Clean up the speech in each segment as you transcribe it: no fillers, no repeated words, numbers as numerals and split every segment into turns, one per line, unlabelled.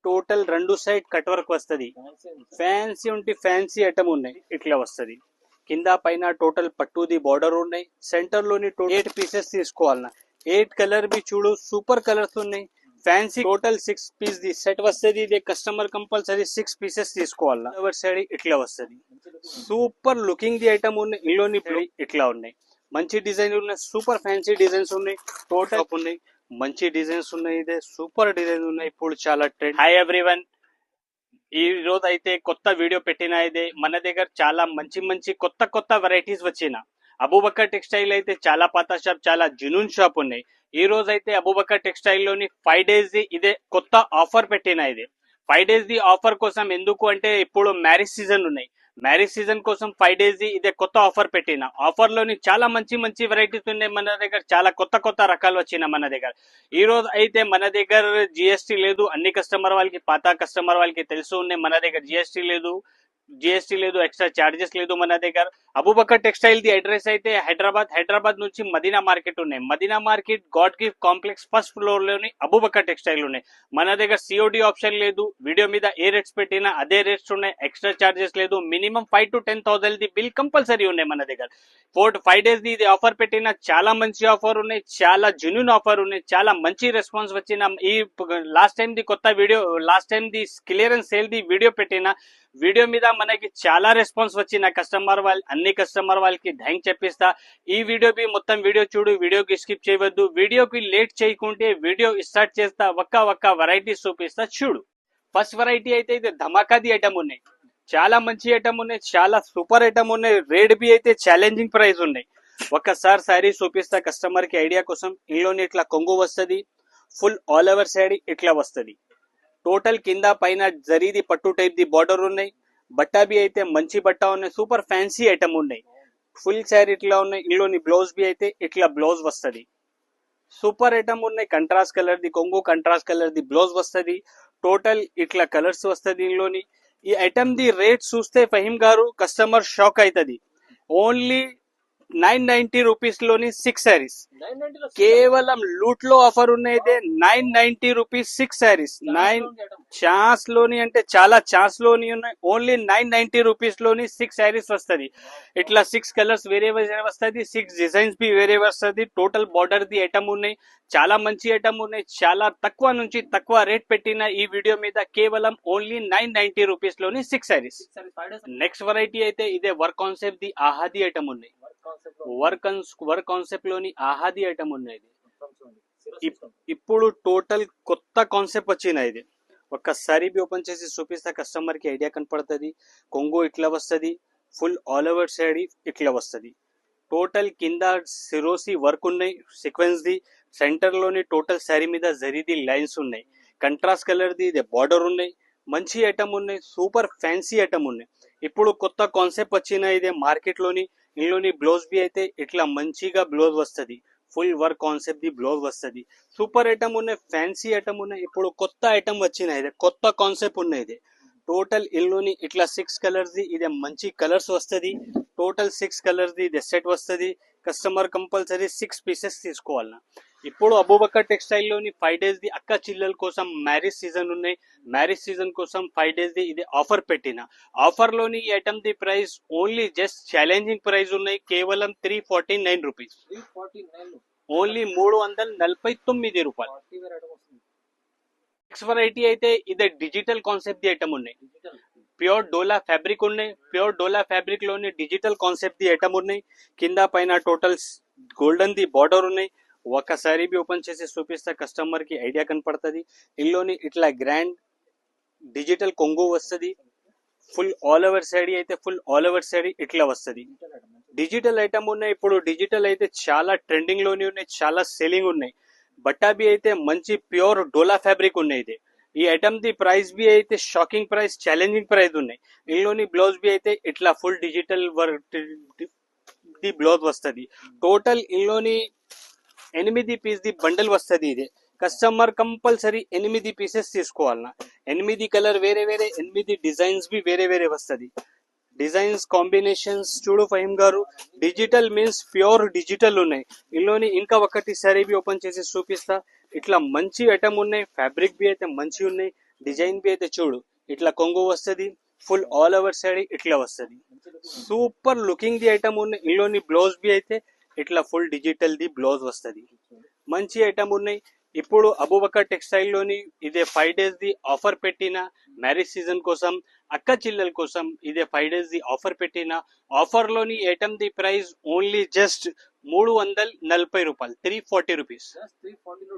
Total రెండు side cut work వస్తది. Fancy ఉంటే ఫ్యాన్సీ ఐటమ్ ఉన్నాయి, ఇట్లా వస్తది. కింద పైన టోటల్ పట్టుది బార్డర్ ఉన్నాయి. సెంటర్ లోని 8 పీసెస్ తీసుకోవాలన్నా 8 కలర్ బి చూడు సూపర్ కలర్స్ ఉన్నాయి. ఫ్యాన్సీ టోటల్ 6 పీస్ ది సెట్ వస్తది. ఇది కస్టమర్ కంపల్సరీ 6 పీసెస్ తీసుకోవాలన్నా. ఎవరి సైడ్ ఇట్లా వస్తది. సూపర్ లుకింగ్ ది ఐటమ్ ఉన్నాయి. ఇందులోని ఇట్లా ఉన్నాయి, మంచి డిజైన్ ఉన్నాయి, సూపర్ ఫ్యాన్సీ డిజైన్స్ ఉన్నాయి, టోటల్ ఉన్నాయి, మంచి డిజైన్స్ ఉన్నాయి. ఇదే సూపర్ డిజైన్ ఉన్నాయి, ఇప్పుడు చాలా ట్రెండ్. హాయ్ ఎవ్రీవన్, ఈ రోజు అయితే కొత్త వీడియో పెట్టిన. ఇదే మన దగ్గర చాలా మంచి మంచి కొత్త కొత్త వెరైటీస్ వచ్చిన. అబూబకర్ టెక్స్టైల్ అయితే చాలా పాత షాప్, చాలా జునూన్ షాప్ ఉన్నాయి. ఈ రోజు అయితే అబూబకర్ టెక్స్టైల్ లోని 5 days ది ఇదే కొత్త ఆఫర్ పెట్టిన. ఇది 5 days ది ఆఫర్ కోసం, ఎందుకు అంటే ఇప్పుడు మ్యారేజ్ సీజన్ ఉన్నాయి. మ్యారేజ్ సీజన్ కోసం 5 days ది ఇదే కొత్త ఆఫర్ పెట్టిన. ఆఫర్ లోని చాలా మంచి మంచి వెరైటీస్ ఉన్నాయి. మన దగ్గర చాలా కొత్త కొత్త రకాలు వచ్చిన మన దగ్గర. ఈ రోజు అయితే మన దగ్గర జిఎస్టీ లేదు. అన్ని కస్టమర్ వాళ్ళకి, పాత కస్టమర్ వాళ్ళకి తెలుసు ఉన్నాయి, మన దగ్గర జిఎస్టీ లేదు, ఎక్స్ట్రా చార్జెస్ లేదు మన దగ్గర. అబూబకర్ టెక్స్టైల్ ది అడ్రస్ అయితే హైదరాబాద్ నుంచి మదీనా మార్కెట్ ఉన్నాయి. Madina market God gift complex first floor లోని అబూబకర్ టెక్స్టైల్ ఉన్నాయి. మన దగ్గర సిఓడి ఆప్షన్ లేదు. వీడియో మీద ఏ రేట్స్ పెట్టినా అదే రేట్స్ ఉన్నాయి, ఎక్స్ట్రా చార్జెస్ లేదు. Minimum 5 to 10,000 the bill compulsory ఉన్నాయి మన దగ్గర. 5 days ది ఇది ఆఫర్ పెట్టిన. చాలా మంచి ఆఫర్ ఉన్నాయి, చాలా జెన్యూన్ ఆఫర్ ఉన్నాయి, చాలా మంచి రెస్పాన్స్ వచ్చిన. ఈ లాస్ట్ టైం ది కొత్త video, last time the clearance sale the video పెట్టిన. వీడియో మీద మనకి చాలా రెస్పాన్స్ వచ్చిన కస్టమర్ వాళ్ళు, అన్ని కస్టమర్ వాళ్ళకి థ్యాంక్ చెప్పిస్తా. ఈ వీడియో బి మొత్తం వీడియో చూడు, వీడియోకి స్కిప్ చేయవద్దు. వీడియోకి లేట్ చేయకుంటే వీడియో స్టార్ట్ చేస్తా, ఒక్క వెరైటీస్ చూపిస్తా చూడు. ఫస్ట్ వెరైటీ అయితే ఇది ధమాకాది ఐటమ్ ఉన్నాయి, చాలా మంచి ఐటమ్ ఉన్నాయి, చాలా సూపర్ ఐటమ్ ఉన్నాయి. రేట్ బి అయితే ఛాలెంజింగ్ ప్రైస్ ఉన్నాయి. ఒక్కసారి సారీ చూపిస్తా కస్టమర్ కి ఐడియా కోసం. ఇందులోని ఇట్లా కొంగు వస్తుంది, ఫుల్ ఆల్ ఓవర్ సారీ ఇట్లా వస్తుంది. టోటల్ కింద పైన జరీది పట్టు టైప్ ది బార్డర్ ఉన్నాయి. బట్ట బి అయితే మంచి బట్ట ఉన్నాయి, సూపర్ ఫ్యాన్సీ ఐటమ్ ఉన్నాయి. ఫుల్ శారీ ఇట్లా ఉన్నాయి. ఇందులోని బ్లౌజ్ బి అయితే ఇట్లా బ్లౌజ్ వస్తుంది. సూపర్ ఐటమ్ ఉన్నాయి. కంట్రాస్ట్ కలర్ ది కొంగు, కంట్రాస్ట్ కలర్ ది బ్లౌజ్ వస్తుంది. టోటల్ ఇట్లా కలర్స్ వస్తుంది ఇందులోని. ఈ ఐటమ్ ది రేట్ చూస్తే ఫహీం గారు కస్టమర్ షాక్ అవుతుంది. ఓన్లీ 990 రూపీస్ లోని 6 శారీస్. కేవలం లూట్ లో ఆఫర్ ఉన్నాయి. 990 రూపీస్ 6 శారీస్. 9 ఛాన్స్ లోని అంటే చాలా ఛాన్స్ లోని ఉన్నాయి. ఓన్లీ 990 రూపీస్ లోని 6 శారీస్ వస్తుంది. ఇట్లా 6 కలర్స్ వేరే వేరే వస్తుంది, 6 డిజైన్స్ బి వేరే వస్తుంది. టోటల్ బార్డర్ ది ఐటమ్ ఉన్నాయి, చాలా మంచి ఐటమ్ ఉన్నాయి. చాలా తక్కువ నుంచి తక్కువ రేట్ పెట్టిన ఈ వీడియో మీద. కేవలం ఓన్లీ 990 రూపీస్ లోని 6 శారీస్. నెక్స్ట్ వెరైటీ అయితే ఇదే వర్క్ కాన్సెప్ట్ ది ఆహాది ఐటమ్ ఉన్నాయి. వర్క్ కాన్సెప్ట్ లోని ఆహాది ఐటమ్ ఉన్నాయి. ఇప్పుడు టోటల్ కొత్త కాన్సెప్ట్ వచ్చిన. ఇది ఒక్కసారి బి ఓపెన్ చేసి చూపిస్తా, కస్టమర్ కి ఐడియా కనపడుతుంది. కొంగు ఇట్లా వస్తుంది, ఫుల్ ఆల్ ఓవర్ శారీ ఇట్లా వస్తుంది. టోటల్ కింద సిరోసి వర్క్ ఉన్నాయి, సీక్వెన్స్ ది. సెంటర్ లోని టోటల్ శారీ మీద జరీది లైన్స్ ఉన్నాయి. కంట్రాస్ట్ కలర్ ది ఇది బార్డర్ ఉన్నాయి. మంచి ఐటమ్ ఉన్నాయి, సూపర్ ఫ్యాన్సీ ఐటమ్ ఉన్నాయి. ఇప్పుడు కొత్త కాన్సెప్ట్ వచ్చిన ఇదే మార్కెట్ లోని. ఇందులోని బ్లౌజ్ బి అయితే ఇట్లా మంచిగా బ్లౌజ్ వస్తుంది. Full work concept the blouse వస్తుంది. సూపర్ ఐటమ్ ఉన్నాయి, ఫ్యాన్సీ ఐటమ్ ఉన్నాయి. ఇప్పుడు కొత్త ఐటమ్ వచ్చిన, ఇది కొత్త కాన్సెప్ట్ ఉన్నాయి. ఇది టోటల్ ఇందులోని ఇట్లా 6 కలర్స్ ది ఇదే మంచి కలర్స్ వస్తుంది. టోటల్ 6 కలర్స్ ది ఇది సెట్ వస్తుంది. కస్టమర్ కంపల్సరీ 6 పీసెస్ తీసుకోవాలన్నా. ఇప్పుడు అబూబకర్ టెక్స్టైల్ లోని 5 days ది అక్క చిల్లల కోసం మ్యారేజ్ సీజన్ ఉన్నాయి. మ్యారేజ్ సీజన్ కోసం 5 days ది ఇది ఆఫర్ పెట్టిన. ఆఫర్ లోని ఈ ఐటమ్ ది price only just challenging price ఉన్నాయి. కేవలం 349 రూపీస్. ఓన్లీ 349 రూపాయలు. నెక్స్ట్ వెరైటీ అయితే ఇదే డిజిటల్ కాన్సెప్ట్ ది ఐటమ్ ఉన్నాయి. ప్యూర్ డోలా ఫ్యాబ్రిక్ ఉన్నాయి. ప్యూర్ డోలా ఫ్యాబ్రిక్ లోని డిజిటల్ కాన్సెప్ట్ ది ఐటమ్ ఉన్నాయి. కింద పైన టోటల్ గోల్డెన్ ది బార్డర్ ఉన్నాయి. ఒకసారి బి ఓపెన్ చేసి చూపిస్తా, కస్టమర్ కి ఐడియా కనపడుతుంది. ఇందులోని ఇట్లా గ్రాండ్ డిజిటల్ కొంగు వస్తుంది. ఫుల్ ఆల్ ఓవర్ శారీ అయితే ఫుల్ ఆల్ ఓవర్ శారీ ఇట్లా వస్తుంది. డిజిటల్ ఐటమ్ ఉన్నాయి. ఇప్పుడు డిజిటల్ అయితే చాలా ట్రెండింగ్ లోని ఉన్నాయి, చాలా సెల్లింగ్ ఉన్నాయి. బట్టా బి అయితే మంచి ప్యూర్ డోలా ఫ్యాబ్రిక్ ఉన్నాయి. ఇది ఈ ఐటమ్ ది ప్రైస్ బి అయితే షాకింగ్ ప్రైస్, ఛాలెంజింగ్ ప్రైస్ ఉన్నాయి. ఇందులోని బ్లౌజ్ బి అయితే ఇట్లా full digital work the blouse వస్తుంది. టోటల్ ఇందులోని 8 పీస్ ది బండల్ వస్తుంది. ఇది కస్టమర్ కంపల్సరీ 8 పీసెస్ తీసుకోవాలన్నా. 8 కలర్ వేరే వేరే, 8 డిజైన్స్ బి వేరే వేరే వస్తుంది. డిజైన్స్ కాంబినేషన్స్ చూడు ఫహీం గారు. డిజిటల్ మీన్స్ ప్యూర్ డిజిటల్ ఉన్నాయి. ఇందులోని ఇంకా ఒకటి సారీ బి ఓపెన్ చేసి చూపిస్తా. ఇట్లా మంచి ఐటమ్ ఉన్నాయి. ఫ్యాబ్రిక్ బి అయితే మంచి ఉన్నాయి. డిజైన్ బి అయితే చూడు ఇట్లా కొంగు వస్తది, ఫుల్ ఆల్ ఓవర్ సైడ్ ఇట్లా వస్తది. సూపర్ లుకింగ్ ది ఐటమ్ ఉన్నాయి. ఇందులోని బ్లౌజ్ బి అయితే ఇట్లా ఫుల్ డిజిటల్ ది బ్లౌజ్ వస్తది. మంచి ఐటమ్ ఉన్నాయి. ఇప్పుడు అబూబకర్ టెక్స్టైల్ లోని ఇదే 5 days ది ఆఫర్ పెట్టిన మ్యారేజ్ సీజన్ కోసం, అక్క చెల్లెల కోసం ఇదే 5 days ది ఆఫర్ పెట్టిన. ఆఫర్ లోని ఐటమ్ ది ప్రైస్ ఓన్లీ జస్ట్ 340 రూపాయలు, 340 rupees.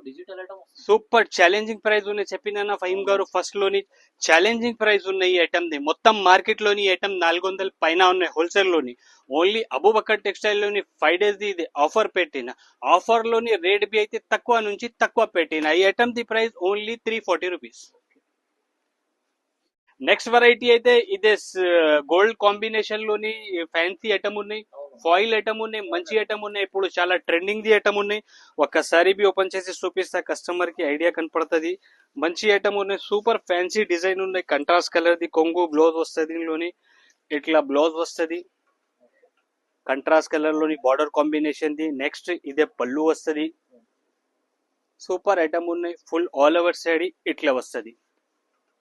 Digital item
super challenging price ఉన్నాయి చెప్పినా ఫహీం గారు. ఫస్ట్ లోని ఛాలెంజింగ్ ప్రైస్ ఉన్నాయి ఈ ఐటమ్ ది. మొత్తం మార్కెట్ లోని ఐటమ్ 400 పైన ఉన్నాయి హోల్సేల్ లోని. ఓన్లీ అబూబకర్ టెక్స్టైల్ లోని 5 days ది ఇది ఆఫర్ పెట్టిన. ఆఫర్ లోని రేట్ బి అయితే తక్కువ నుంచి తక్కువ పెట్టిన. ఈ ఐటమ్ ది price only 340 rupees. Next variety అయితే ఇదే గోల్డ్ కాంబినేషన్ లోని ఫ్యాన్సీ ఐటమ్ ఉన్నాయి, ఫాయిల్ ఐటమ్ ఉన్నాయి, మంచి ఐటమ్ ఉన్నాయి. ఇప్పుడు చాలా ట్రెండింగ్ ది ఐటమ్ ఉన్నాయి. ఒక్కసారి బి ఓపెన్ చేసి చూపిస్తా కస్టమర్ కి ఐడియా కనపడుతుంది. మంచి ఐటమ్ ఉన్నాయి, సూపర్ ఫ్యాన్సీ డిజైన్ ఉన్నాయి. కంట్రాస్ట్ కలర్ ది కొంగు బ్లౌజ్ వస్తుంది. ఇందులోని ఇట్లా బ్లౌజ్ వస్తుంది, కంట్రాస్ట్ కలర్ లోని బార్డర్ కాంబినేషన్ ది. నెక్స్ట్ ఇదే పళ్ళు వస్తుంది. సూపర్ ఐటమ్ ఉన్నాయి. ఫుల్ ఆల్ ఓవర్ సైడ్ ఇట్లా వస్తుంది.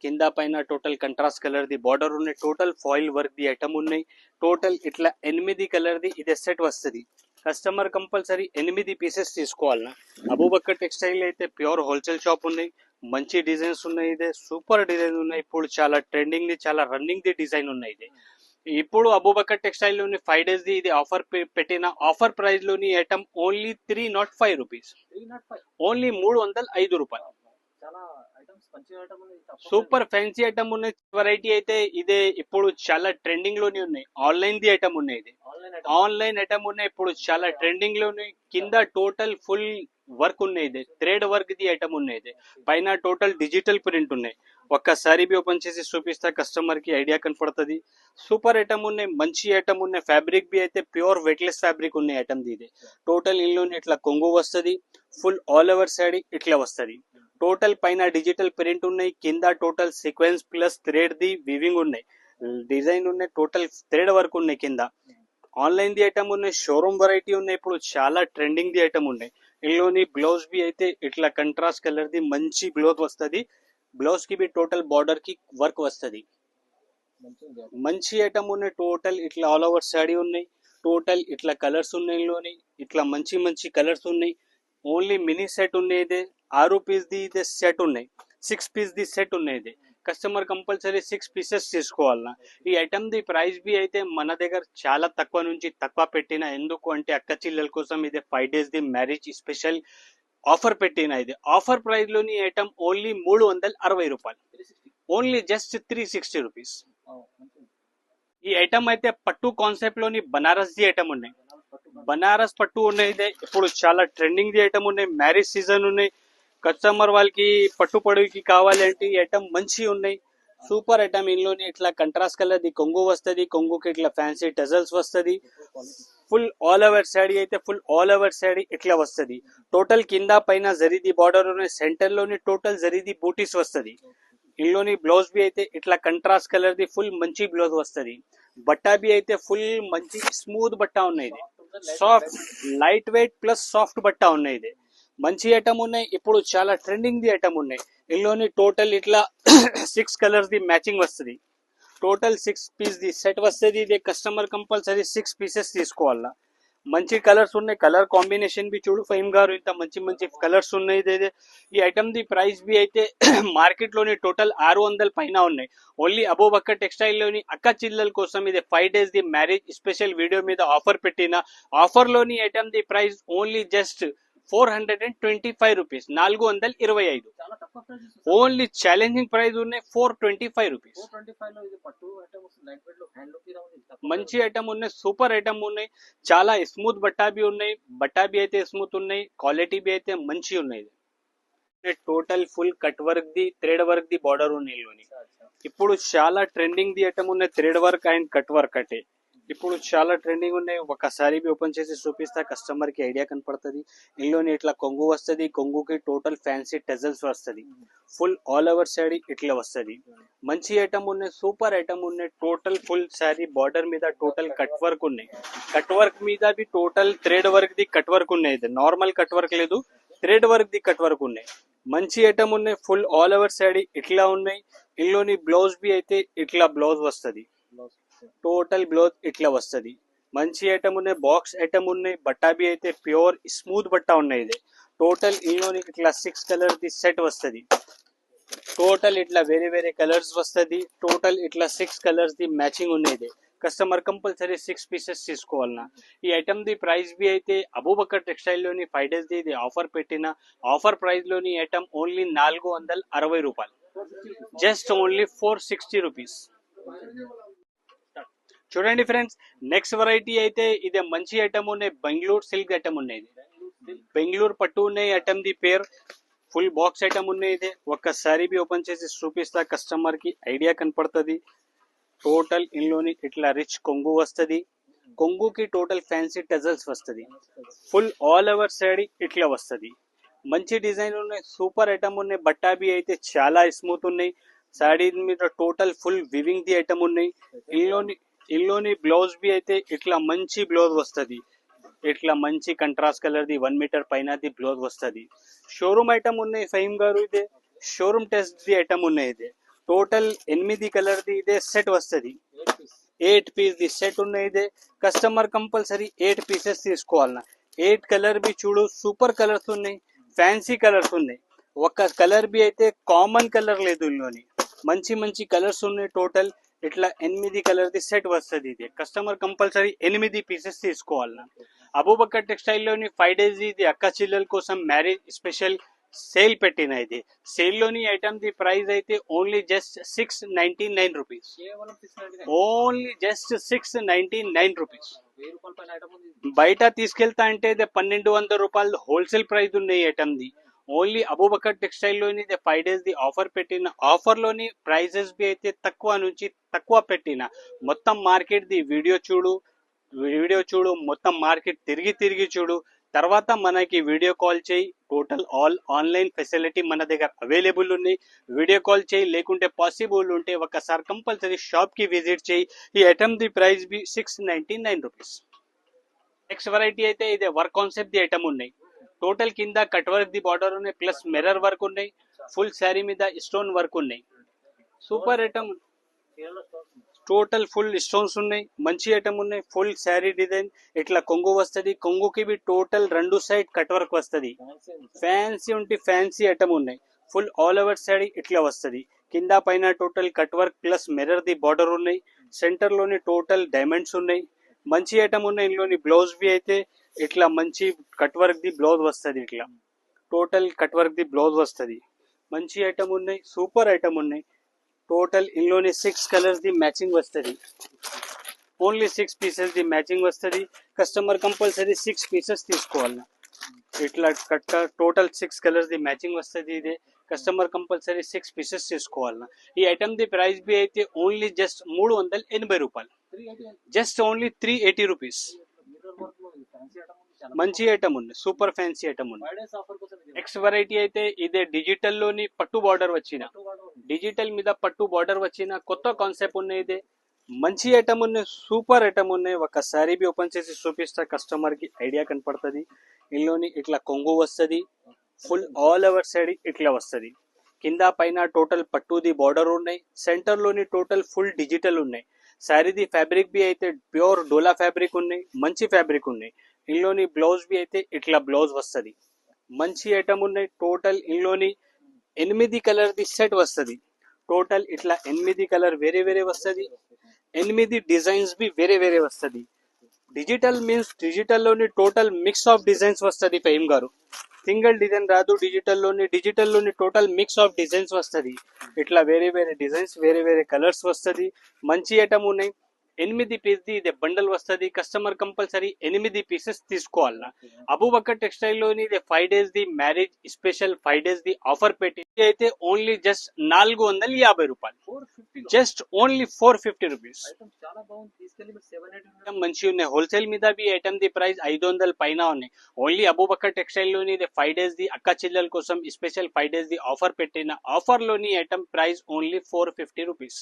కింద పైన టోటల్ కంట్రాస్ట్ కలర్ ది బార్డర్ ఉన్నాయి. టోటల్ ఫాయిల్ వర్క్ ది ఐటమ్ ఉన్నాయి. టోటల్ ఇట్లా 8 కలర్ ది ఇదే సెట్ వస్తుంది. కస్టమర్ కంపల్సరీ 8 పీసెస్ తీసుకోవాలన్నా. అబూబకర్ టెక్స్టైల్ అయితే ప్యూర్ హోల్సేల్ షాప్ ఉన్నాయి. మంచి డిజైన్స్ ఉన్నాయి. ఇదే సూపర్ డిజైన్ ఉన్నాయి. ఇప్పుడు చాలా ట్రెండింగ్ ది, చాలా రన్నింగ్ ది డిజైన్ ఉన్నాయి. ఇది ఇప్పుడు అబూబకర్ టెక్స్టైల్ లోని 5 days ది ఇది ఆఫర్ పెట్టిన. ఆఫర్ ప్రైస్ లోని ఐటమ్ ఓన్లీ 305 రూపీస్, ఓన్లీ 305 రూపాయలు. సూపర్ ఫ్యాన్సీ ఐటమ్ ఉన్నాయి. వెరైటీ అయితే ఇదే ఇప్పుడు చాలా ట్రెండింగ్ లోనే ఉన్నాయి. ఆన్లైన్ ది ఐటమ్ ఉన్నాయి. ఇది ఆన్లైన్ ఐటమ్ ఉన్నాయి. ఇప్పుడు చాలా ట్రెండింగ్ లో ఉన్నాయి. కింద టోటల్ ఫుల్ వర్క్ ఉన్నాయి. ఇది థ్రెడ్ వర్క్ ది ఐటమ్ ఉన్నాయి. ఇది పైన టోటల్ డిజిటల్ ప్రింట్ ఉన్నాయి. ఒక్కసారి బి ఓపెన్ చేసి చూపిస్తా కస్టమర్ కి ఐడియా కనపడుతుంది. సూపర్ ఐటమ్ ఉన్నాయి, మంచి ఐటమ్ ఉన్నాయి. ఫ్యాబ్రిక్ బి అయితే ప్యూర్ వెయిట్లెస్ ఫ్యాబ్రిక్ ఉన్నాయి ఐటమ్ ది. ఇది టోటల్ ఇందులోని ఇట్లా కొంగు వస్తుంది. ఫుల్ ఆల్ ఓవర్ సైడ్ ఇట్లా వస్తుంది. టోటల్ పైన డిజిటల్ ప్రింట్ ఉన్నాయి. కింద total sequence plus thread the weaving ఉన్నాయి. డిజైన్ ఉన్నాయి. టోటల్ థ్రెడ్ వర్క్ ఉన్నాయి. కింద ఆన్లైన్ ది ఐటమ్ ఉన్నాయి. షోరూమ్ వెరైటీ ఉన్నాయి. ఇప్పుడు చాలా ట్రెండింగ్ ది ఐటమ్ ఉన్నాయి. ఇందులోని బ్లౌజ్ బి అయితే ఇట్లా కంట్రాస్ట్ కలర్ ది మంచి బ్లౌజ్ వస్తుంది. బ్లౌజ్ కి బి టోటల్ బార్డర్ కి వర్క్ వస్తుంది. మంచి ఐటమ్ ఉన్నాయి. టోటల్ ఇట్లా ఆల్ ఓవర్ సాడీ ఉన్నాయి. టోటల్ ఇట్లా కలర్స్ ఉన్నాయి. ఇందులోని ఇట్లా మంచి మంచి కలర్స్ ఉన్నాయి. ఓన్లీ మినీ సెట్ ఉన్నాయి. ఇది 6 పీస్ ది ఇది సెట్ ఉన్నాయి. 6 పీస్ ది సెట్ ఉన్నాయి. ఇది కస్టమర్ కంపల్సరీ 6 పీసెస్ తీసుకోవాలన్నా. ఈ ఐటమ్ ది ప్రైస్ బి అయితే మన దగ్గర చాలా తక్కువ నుంచి తక్కువ పెట్టిన. ఎందుకు అంటే అక్క చెల్లెల కోసం ఇది 5 days the marriage special offer పెట్టిన. ఇది ఆఫర్ ప్రైస్ లోని ఐటమ్ ఓన్లీ 360 రూపాయలు, ఓన్లీ జస్ట్ 360 రూపీస్. ఈ ఐటమ్ అయితే పట్టు కాన్సెప్ట్ లోని బనారస్ ది ఐటమ్ ఉన్నాయి. బనారస్ పట్టు ఉన్నాయి. ఇదే ఇప్పుడు చాలా ట్రెండింగ్ ది ఐటమ్ ఉన్నాయి. మ్యారేజ్ సీజన్ ఉన్నాయి. కస్టమర్ వాళ్ళకి పట్టు పొడవుకి కావాలంటే ఈ ఐటమ్ మంచి ఉన్నాయి. Super item. ఇందులోని ఇట్లా కంట్రాస్ట్ కలర్ ది కొంగు వస్తుంది. కొంగుకి ఇట్లా ఫ్యాన్సీ టజల్స్ వస్తుంది. ఫుల్ ఆల్ ఓవర్ సాడీ అయితే ఫుల్ ఆల్ ఓవర్ సాడీ ఇట్లా వస్తుంది. టోటల్ కింద పైన జరీది బార్డర్ ఉన్నాయి. సెంటర్ లోని టోటల్ జరీది బూటీస్ వస్తుంది. ఇందులోని బ్లౌజ్ బి అయితే ఇట్లా కంట్రాస్ట్ కలర్ ది ఫుల్ మంచి బ్లౌజ్ వస్తుంది. బట్టా బి అయితే ఫుల్ మంచి స్మూత్ బట్టా ఉన్నాయి. ఇది soft light weight plus soft బట్టా ఉన్నాయి. ఇది మంచి ఐటమ్ ఉన్నాయి. ఇప్పుడు చాలా ట్రెండింగ్ ది ఐటమ్ ఉన్నాయి. ఇందులోని టోటల్ ఇట్లా 6 కలర్స్ ది మ్యాచింగ్ వస్తుంది. టోటల్ 6 పీస్ ది సెట్ వస్తుంది. ఇది కస్టమర్ కంపల్సరీ 6 పీసెస్ తీసుకోవాలా. మంచి కలర్స్ ఉన్నాయి. కలర్ కాంబినేషన్ బి చూడు ఫహీం గారు, ఇంత మంచి మంచి కలర్స్ ఉన్నాయి. ఇది ఈ ఐటమ్ ది ప్రైస్ బి అయితే మార్కెట్ లోని టోటల్ 600 పైన ఉన్నాయి. ఓన్లీ అబూబకర్ టెక్స్టైల్ లోని అక్క చెల్లెల కోసం ఇది 5 days the marriage special video మీద ఆఫర్ పెట్టిన. ఆఫర్ లోని ఐటమ్ ది price only just 425 rupees, 425. Only challenging price ఉన్నాయి 425 రూపీస్. మంచి ఐటమ్ ఉన్నాయి. సూపర్ ఐటమ్ ఉన్నాయి. చాలా స్మూత్ బట్టా బి ఉన్నాయి. బట్టా బి అయితే స్మూత్ ఉన్నాయి. క్వాలిటీ బి అయితే మంచి ఉన్నాయి. Total full cut work the thread work ది బార్డర్ ఉన్నాయి. ఇప్పుడు చాలా ట్రెండింగ్ ది ఐటమ్ ఉన్నాయి. Thread work and cut work అంటే ఇప్పుడు చాలా ట్రెండింగ్ ఉన్నాయి. ఒకసారి ఓపెన్ చేసి చూపిస్తా కస్టమర్ కి ఐడియా కనపడుతుంది. ఇందులోని ఇట్లా కొంగు వస్తుంది. కొంగుకి టోటల్ ఫ్యాన్సీ టజల్స్ వస్తుంది. ఫుల్ ఆల్ ఓవర్ సారీ ఇట్లా వస్తుంది. మంచి ఐటమ్ ఉన్నాయి. సూపర్ ఐటమ్ ఉన్నాయి. టోటల్ ఫుల్ సారీ బార్డర్ మీద టోటల్ కట్ వర్క్ ఉన్నాయి. కట్ వర్క్ మీద బి టోటల్ థ్రెడ్ వర్క్ ది కట్ వర్క్ ఉన్నాయి. నార్మల్ కట్ వర్క్ లేదు, థ్రెడ్ వర్క్ ది కట్ వర్క్ ఉన్నాయి. మంచి ఐటమ్ ఉన్నాయి, ఫుల్ ఆల్ ఓవర్ శారీ ఇట్లా ఉన్నాయి. ఇందులోని బ్లౌజ్ బి అయితే ఇట్లా బ్లౌజ్ వస్తుంది, టోటల్ బ్లౌజ్ ఇట్లా వస్తుంది. మంచి ఐటమ్ ఉన్నాయి, బాక్స్ ఐటమ్ ఉన్నాయి. బట్టా బి అయితే ప్యూర్ స్మూత్ బట్ట ఉన్నాయి. ఇది టోటల్ ఇందులోని ఇట్లా 6 కలర్ ది సెట్ వస్తుంది. టోటల్ ఇట్లా వేరే వేరే కలర్స్ వస్తుంది. టోటల్ ఇట్లా 6 కలర్స్ ది మ్యాచింగ్ ఉన్నాయి. కస్టమర్ కంపల్సరీ 6 పీసెస్ తీసుకోవాలన్నా. ఈ ఐటమ్ ది ప్రైస్ బి అయితే అబూబకర్ టెక్స్టైల్ లోని 5 days ది ఆఫర్ పెట్టిన ఆఫర్ ప్రైస్ లోని ఐటమ్ ఓన్లీ 460 రూపాయలు, జస్ట్ ఓన్లీ 460 రూపీస్. చూడండి ఫ్రెండ్స్, నెక్స్ట్ వెరైటీ అయితే ఇదే మంచి ఐటమ్ ఉన్నాయి, బెంగళూరు సిల్క్ ఐటమ్ ఉన్నాయి. బెంగళూరు పట్టు ఉన్నాయి ఐటమ్ ది పేరు. ఫుల్ బాక్స్ ఐటమ్ ఉన్నాయి. ఇది ఒక్కసారి బి ఓపెన్ చేసి చూపిస్తా, కస్టమర్ కి ఐడియా కనపడుతుంది. టోటల్ ఇందులోని ఇట్లా రిచ్ కొంగు వస్తుంది. కొంగుకి టోటల్ ఫ్యాన్సీ టజల్స్ వస్తుంది. ఫుల్ ఆల్ ఓవర్ శారీ ఇట్లా వస్తుంది. మంచి డిజైన్ ఉన్నాయి, సూపర్ ఐటమ్ ఉన్నాయి. బట్టా బి అయితే చాలా స్మూత్ ఉన్నాయి. శారీ మీద total full weaving the item ఉన్నాయి. ఇందులోని బ్లౌజ్ బి అయితే ఇట్లా మంచి బ్లౌజ్ వస్తుంది. ఇట్లా మంచి కంట్రాస్ట్ కలర్ ది 1 మీటర్ పైన ది బ్లౌజ్ వస్తుంది. షోరూమ్ ఐటమ్ ఉన్నాయి ఫహీమ్ గారు. ఇదే షోరూమ్ టెస్ట్ ది ఐటమ్ ఉన్నాయి. ఇదే టోటల్ 8 కలర్ ది ఇదే సెట్ వస్తుంది. 8 పీస్ ది సెట్ ఉన్నాయి. ఇదే కస్టమర్ కంపల్సరీ 8 పీసెస్ తీసుకోవాలన్నా. 8 కలర్ బి చూడు, సూపర్ కలర్స్ ఉన్నాయి, ఫ్యాన్సీ కలర్స్ ఉన్నాయి. ఒక కలర్ బి అయితే కామన్ కలర్ లేదు. ఇందులోని మంచి మంచి కలర్స్ ఉన్నాయి. టోటల్ ఇట్లా 8 కలర్ ది సెట్ వస్తుంది. ఇది కస్టమర్ కంపల్సరీ 8 పీసెస్ తీసుకోవాలన్నా. అబూబకర్ టెక్స్టైల్ లోని 5 days ఇది అక్క చెల్లెల కోసం మ్యారేజ్ స్పెషల్ సేల్ పెట్టిన. ఇది సేల్ లోని ఐటమ్ ది ప్రైస్ అయితే only just 699 rupees, only just 699 rupees. బయట తీసుకెళ్తా అంటే 1200 రూపాయలు హోల్సేల్ ప్రైస్ ఉన్నాయి item the. Only Abu Bakr textile లోని 5 days ది ఆఫర్ పెట్టిన. ఆఫర్ లోని ప్రైజెస్ బి అయితే తక్కువ నుంచి తక్కువ పెట్టిన. మొత్తం మార్కెట్ ది వీడియో చూడు, మొత్తం మార్కెట్ తిరిగి చూడు, తర్వాత మనకి వీడియో కాల్ చేయి. టోటల్ ఆల్ ఆన్లైన్ ఫెసిలిటీ మన దగ్గర అవైలబుల్ ఉన్నాయి. వీడియో కాల్ చేయి, లేకుంటే పాసిబుల్ ఉంటే ఒకసారి కంపల్సరీ షాప్ కి విజిట్ చేయి. ఈ ఐటమ్ ది ప్రైస్ బి 699 రూపీస్. నెక్స్ట్ వెరైటీ అయితే ఇదే వర్క్ కాన్సెప్ట్ ది ఐటమ్ ఉన్నాయి. టోటల్ కింద కట్ వర్క్ ది బార్డర్ ఉన్నాయి, ప్లస్ మిర్రర్ వర్క్ ఉన్నాయి. ఫుల్ శారీ మీద స్టోన్ వర్క్ ఉన్నాయి. Super item, total full stones ఉన్నాయి. మంచి ఐటమ్ ఉన్నాయి. ఫుల్ శారీ డిజైన్ ఇట్లా కొంగు వస్తుంది. కొంగుకి బి టోటల్ 2 సైడ్ కట్ వర్క్ వస్తుంది. ఫ్యాన్సీ ఉంటే ఫ్యాన్సీ ఐటమ్ ఉన్నాయి. ఫుల్ ఆల్ ఓవర్ శారీ ఇట్లా వస్తుంది. కింద పైన total cut work plus mirror ది బార్డర్ ఉన్నాయి. సెంటర్ లోని టోటల్ డైమండ్స్ ఉన్నాయి. మంచి ఐటమ్ ఉన్నాయి. ఇందులోని బ్లౌజ్ బి అయితే ఇట్లా మంచి కట్ వర్క్ ది బ్లౌజ్ వస్తుంది. ఇట్లా total cut work the blouse వస్తుంది. మంచి ఐటమ్ ఉన్నాయి, సూపర్ ఐటమ్ ఉన్నాయి. టోటల్ ఇందులోని 6 కలర్స్ ది మ్యాచింగ్ వస్తుంది. ఓన్లీ 6 పీసెస్ ది మ్యాచింగ్ వస్తుంది. కస్టమర్ కంపల్సరీ 6 పీసెస్ తీసుకోవాలి. ఇట్లా cut total 6 colours the matching వస్తుంది. ఇదే కస్టమర్ కంపల్సరీ 6 పీసెస్ తీసుకోవాలన్నా. ఈ ఐటమ్ ది ప్రైస్ బి అయితే ఓన్లీ జస్ట్ 380 రూపాయలు, జస్ట్ ఓన్లీ 380 రూపీస్. మంచి ఐటమ్ ఉంది, సూపర్ ఫ్యాన్సీ ఐటమ్ ఉంది. నెక్స్ట్ వెరైటీ అయితే ఇదే డిజిటల్ లోని పట్టు బార్డర్ వచ్చిన, డిజిటల్ మీద పట్టు బార్డర్ వచ్చిన కొత్త కాన్సెప్ట్ ఉన్నాయి. ఇదే మంచి ఐటమ్ ఉన్నాయి, సూపర్ ఐటమ్ ఉన్నాయి. ఒకసారి బి ఓపెన్ చేసి చూపిస్తా, కస్టమర్ కి ఐడియా కనపడుతుంది. ఇందులోని ఇట్లా కొంగు వస్తుంది. ఫుల్ ఆల్ ఓవర్ సైడ్ ఇట్లా వస్తుంది. కింద పైన టోటల్ పట్టుది బార్డర్ ఉన్నాయి. సెంటర్ లోని టోటల్ ఫుల్ డిజిటల్ ఉన్నాయి. శారీది ఫ్యాబ్రిక్ బి అయితే ప్యూర్ డోలా ఫ్యాబ్రిక్ ఉన్నాయి. మంచి ఫ్యాబ్రిక్ ఉన్నాయి. ఇందులోని బ్లౌజ్ బి అయితే ఇట్లా బ్లౌజ్ వస్తుంది. మంచి ఐటమ్ ఉన్నాయి. టోటల్ ఇందులోని 8 కలర్ ది సెట్ వస్తుంది. టోటల్ ఇట్లా 8 కలర్ వేరే వేరే వస్తుంది. 8 డిజైన్స్ బి వేరే వేరే వస్తుంది. డిజిటల్ మీన్స్ డిజిటల్ లోని టోటల్ మిక్స్ ఆఫ్ డిజైన్స్ వస్తుంది ఫహీమ్ గారు. సింగిల్ డిజైన్ రాదు. డిజిటల్ లోని టోటల్ మిక్స్ ఆఫ్ డిజైన్స్ వస్తుంది. ఇట్లా వేరే వేరే డిజైన్స్, వేరే వేరే కలర్స్ వస్తుంది. మంచి ఐటమ్ ఉన్నాయి. 8 పీస్ ది ఇదే బండల్ వస్తుంది. కస్టమర్ కంపల్సరీ 8 పీసెస్ తీసుకోవాలన్నా. అబూబకర్ టెక్స్టైల్ లోని 5 days the marriage special 5 days the offer పెట్టి అయితే ఓన్లీ జస్ట్ 450 రూపాయలు, జస్ట్ ఓన్లీ 450 రూపీస్. మంచి ఉన్నాయి. హోల్సేల్ మీద బి ఐటమ్ ది ప్రైస్ 500 పైన ఉన్నాయి. ఓన్లీ అబూబకర్ టెక్స్టైల్ లోని 5 days ది అక్క చెల్లెల కోసం స్పెషల్ 5 days ది ఆఫర్ పెట్టిన. ఆఫర్ లోని ఐటమ్ ప్రైస్ ఓన్లీ 450 రూపీస్.